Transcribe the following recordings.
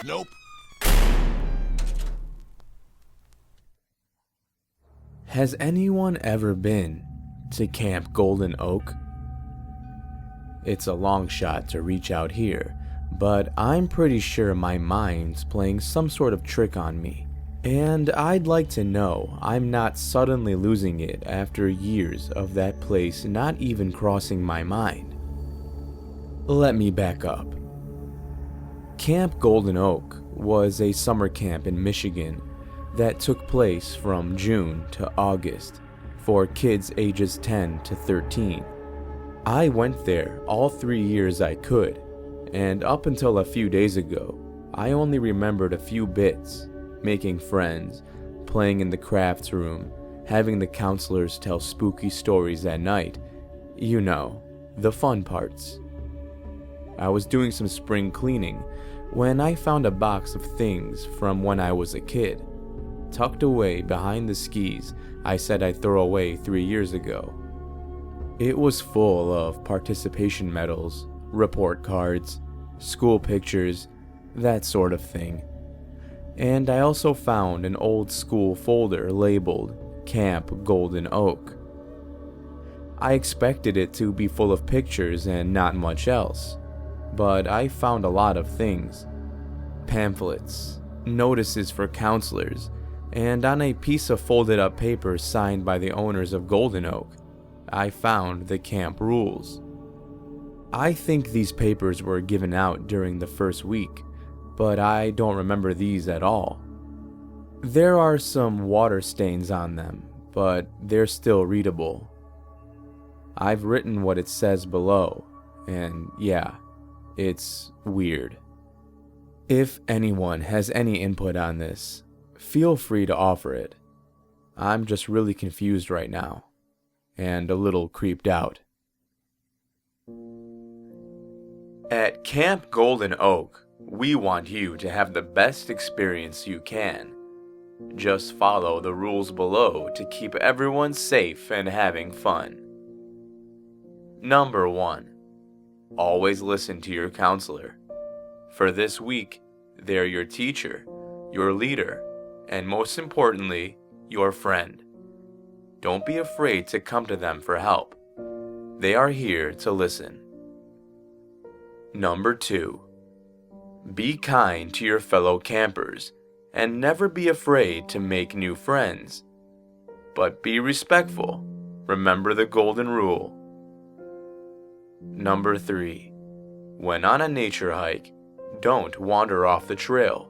Nope. Has anyone ever been to Camp Golden Oak? It's a long shot to reach out here, but I'm pretty sure my mind's playing some sort of trick on me, and I'd like to know I'm not suddenly losing it after years of that place not even crossing my mind. Let me back up. Camp Golden Oak was a summer camp in Michigan that took place from June to August for kids ages 10 to 13. I went there all 3 years I could, and up until a few days ago, I only remembered a few bits: making friends, playing in the crafts room, having the counselors tell spooky stories at night. You know, the fun parts. I was doing some spring cleaning when I found a box of things from when I was a kid, tucked away behind the skis I said I'd throw away 3 years ago. It was full of participation medals, report cards, school pictures, that sort of thing. And I also found an old school folder labeled Camp Golden Oak. I expected it to be full of pictures and not much else, but I found a lot of things: pamphlets, notices for counselors, and on a piece of folded up paper signed by the owners of Golden Oak, I found the camp rules. I think these papers were given out during the first week, but I don't remember these at all. There are some water stains on them, but they're still readable. I've written what it says below, and yeah, it's weird. If anyone has any input on this, feel free to offer it. I'm just really confused right now, and a little creeped out. At Camp Golden Oak, we want you to have the best experience you can. Just follow the rules below to keep everyone safe and having fun. Number 1. Always listen to your counselor. For this week, they're your teacher, your leader, and most importantly, your friend. Don't be afraid to come to them for help. They are here to listen. Number 2. Be kind to your fellow campers and never be afraid to make new friends. But be respectful. Remember the golden rule. Number 3. When on a nature hike, don't wander off the trail,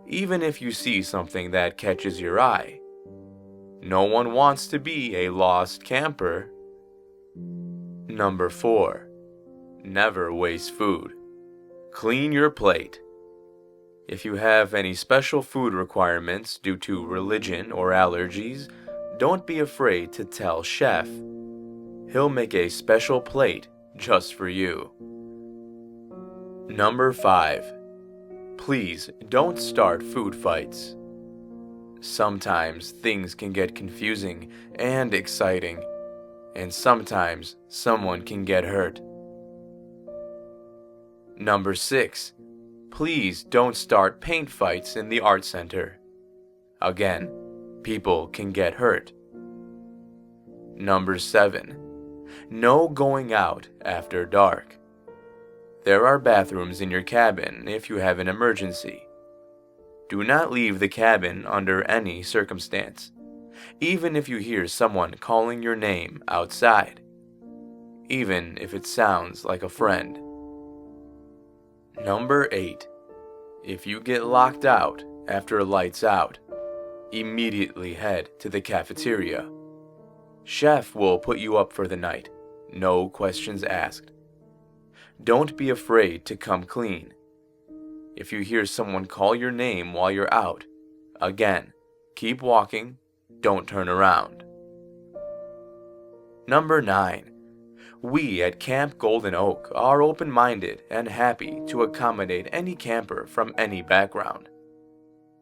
even if you see something that catches your eye. No one wants to be a lost camper. Number 4. Never waste food. Clean your plate. If you have any special food requirements due to religion or allergies, don't be afraid to tell Chef. He'll make a special plate just for you. Number 5. Please don't start food fights. Sometimes things can get confusing and exciting, and sometimes someone can get hurt. Number 6. Please don't start paint fights in the art center. Again, people can get hurt. Number 7. No going out after dark. There are bathrooms in your cabin if you have an emergency. Do not leave the cabin under any circumstance, even if you hear someone calling your name outside, even if it sounds like a friend. Number 8. If you get locked out after lights out, immediately head to the cafeteria. Chef will put you up for the night, no questions asked. Don't be afraid to come clean. If you hear someone call your name while you're out, again, keep walking, don't turn around. Number 9. We at Camp Golden Oak are open-minded and happy to accommodate any camper from any background.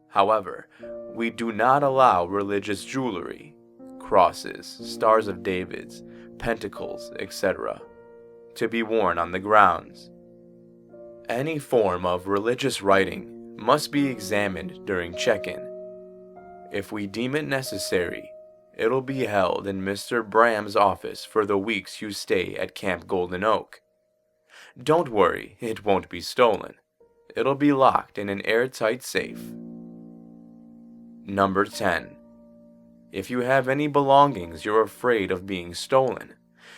However, we do not allow religious jewelry, crosses, stars of Davids, pentacles, etc., to be worn on the grounds. Any form of religious writing, must be examined during check-in. If we deem it necessary, it'll be held in Mr. Bram's office for the weeks you stay at Camp Golden Oak. Don't worry, it won't be stolen. It'll be locked in an airtight safe. Number 10. If you have any belongings you're afraid of being stolen,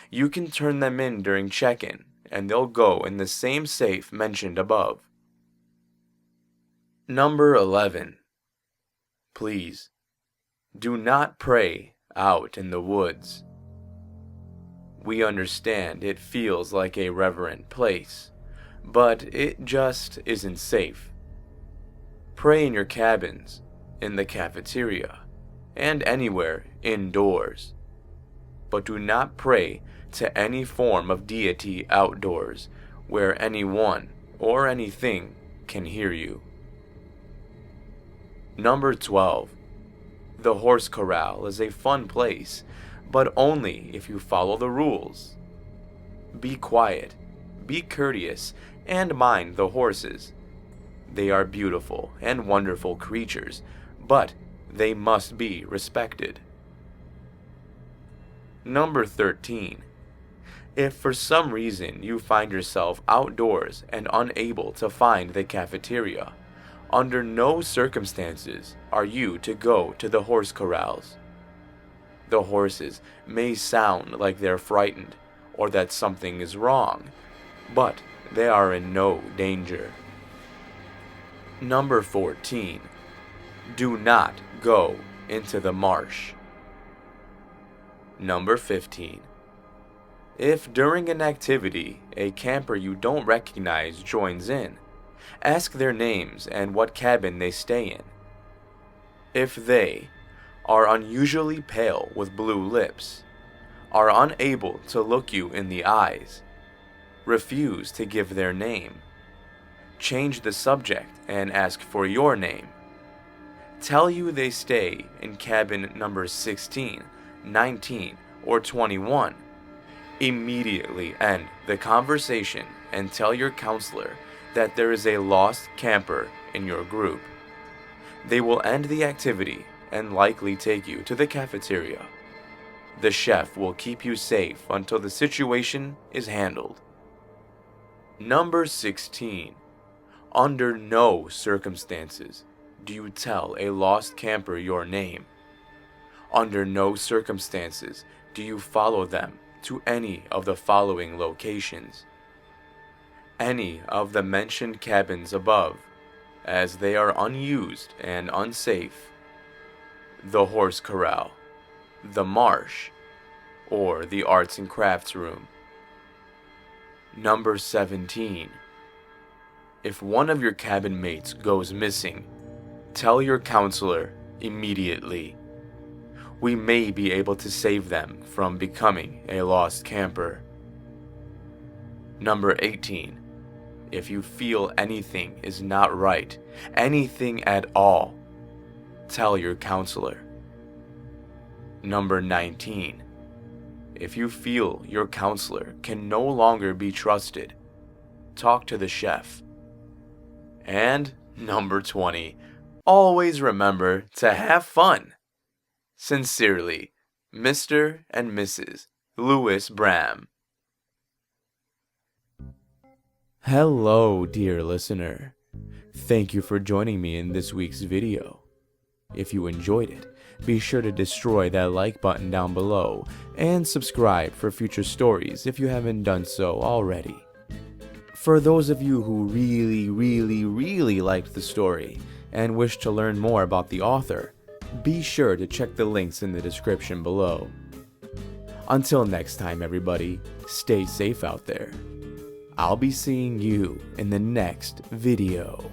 you can turn them in during check-in, and they'll go in the same safe mentioned above. Number 11. Please, do not pray out in the woods. We understand it feels like a reverent place, but it just isn't safe. Pray in your cabins, in the cafeteria, and anywhere indoors. But do not pray to any form of deity outdoors where anyone or anything can hear you. Number 12. The horse corral is a fun place, but only if you follow the rules. Be quiet, be courteous, and mind the horses. They are beautiful and wonderful creatures, but they must be respected. Number 13. If for some reason you find yourself outdoors and unable to find the cafeteria, under no circumstances are you to go to the horse corrals. The horses may sound like they're frightened or that something is wrong, but they are in no danger. Number 14. Do not go into the marsh. Number 15. If during an activity a camper you don't recognize joins in, ask their names and what cabin they stay in. If they are unusually pale with blue lips, are unable to look you in the eyes, refuse to give their name, change the subject and ask for your name, tell you they stay in cabin number 16, 19, or 21, immediately end the conversation and tell your counselor that there is a lost camper in your group. They will end the activity and likely take you to the cafeteria. The chef will keep you safe until the situation is handled. Number 16. Under no circumstances do you tell a lost camper your name. Under no circumstances do you follow them to any of the following locations. Any of the mentioned cabins above, as they are unused and unsafe. The horse corral, the marsh, or the arts and crafts room. Number 17. If one of your cabin mates goes missing, tell your counselor immediately. We may be able to save them from becoming a lost camper. Number 18. If you feel anything is not right, anything at all, tell your counselor. Number 19. If you feel your counselor can no longer be trusted, talk to the chef. And number 20. Always remember to have fun. Sincerely, Mr. and Mrs. Louis Bram. Hello, dear listener. Thank you for joining me in this week's video. If you enjoyed it, be sure to destroy that like button down below and subscribe for future stories if you haven't done so already. For those of you who really liked the story and wish to learn more about the author, be sure to check the links in the description below. Until next time, everybody, stay safe out there. I'll be seeing you in the next video.